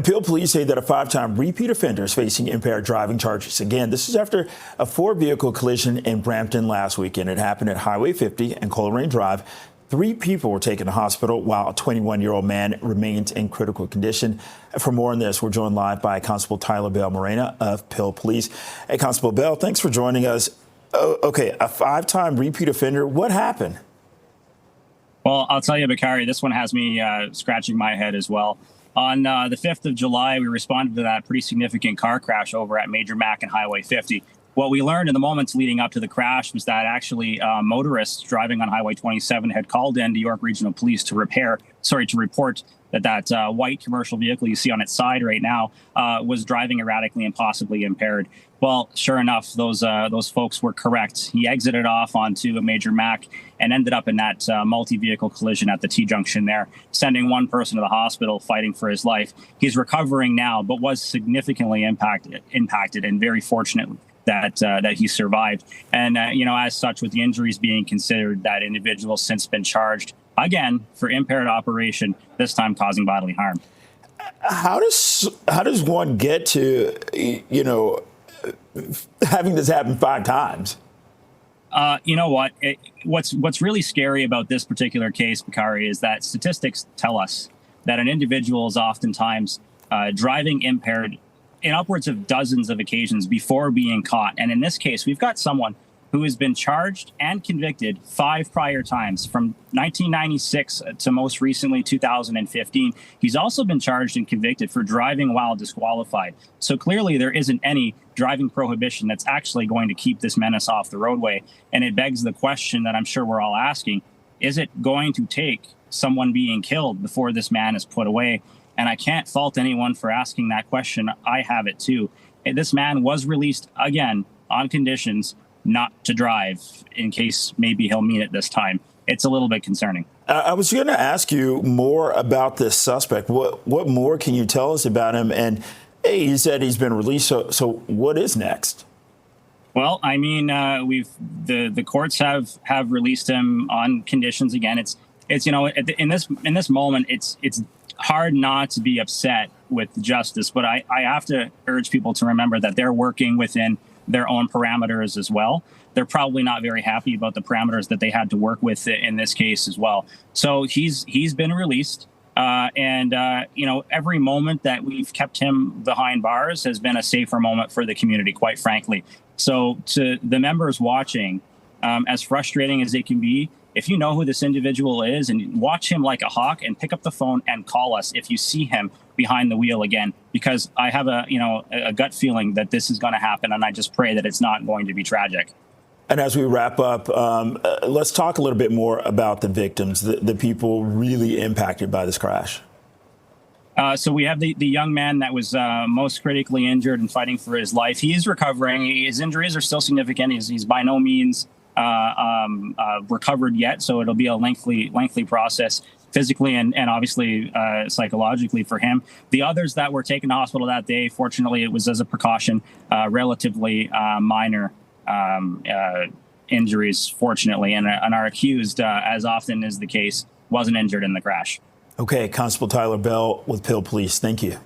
Peel police say that a 5-time repeat offender is facing impaired driving charges. Again, this is after a 4-vehicle collision in Brampton last weekend. It happened at Highway 50 and Coleraine Drive. 3 people were taken to hospital while a 21-year-old man remains in critical condition. For more on this, we're joined live by Constable Tyler Bell-Morena of Peel Police. Hey, Constable Bell, thanks for joining us. Okay, a 5-time repeat offender. What happened? Well, I'll tell you, Bakari, this one has me scratching my head as well. On the 5th of July, we responded to that pretty significant car crash over at Major Mac and Highway 50. What we learned in the moments leading up to the crash was that actually motorists driving on Highway 27 had called in to York Regional Police to report that white commercial vehicle you see on its side right now was driving erratically and possibly impaired. Well, sure enough, those folks were correct. He exited off onto a Major Mac and ended up in that multi-vehicle collision at the T-junction there, sending one person to the hospital fighting for his life. He's recovering now, but was significantly impacted and very fortunate that he survived. And, as such, with the injuries being considered, that individual has since been charged again for impaired operation, this time causing bodily harm. How does one get to, having this happen 5 times? You know what? What's really scary about this particular case, Bakari, is that statistics tell us that an individual is oftentimes driving impaired in upwards of dozens of occasions before being caught. And in this case, we've got someone who has been charged and convicted 5 prior times, from 1996 to most recently 2015. He's also been charged and convicted for driving while disqualified. So clearly there isn't any driving prohibition that's actually going to keep this menace off the roadway. And it begs the question that I'm sure we're all asking: is it going to take someone being killed before this man is put away? And I can't fault anyone for asking that question. I have it too. This man was released again on conditions not to drive, in case maybe he'll mean it this time. It's a little bit concerning. I was going to ask you more about this suspect. What more can you tell us about him? And hey, he said he's been released. So what is next? Well, I mean, the courts have released him on conditions again. It's in this moment, it's hard not to be upset with justice, but I have to urge people to remember that they're working within their own parameters as well. They're probably not very happy about the parameters that they had to work with in this case as well. So he's been released, and every moment that we've kept him behind bars has been a safer moment for the community, quite frankly. So to the members watching, as frustrating as it can be, if you know who this individual is, and watch him like a hawk and pick up the phone and call us if you see him behind the wheel again, because I have a gut feeling that this is going to happen, and I just pray that it's not going to be tragic. And as we wrap up, let's talk a little bit more about the victims, the people really impacted by this crash. So we have the young man that was most critically injured and fighting for his life. He is recovering. His injuries are still significant. He's by no means recovered yet, so it'll be a lengthy process physically and obviously psychologically for him. The others that were taken to hospital that day, fortunately, it was as a precaution, relatively minor injuries, fortunately, and our accused, as often is the case, wasn't injured in the crash. Okay, Constable Tyler Bell with Peel Police. Thank you.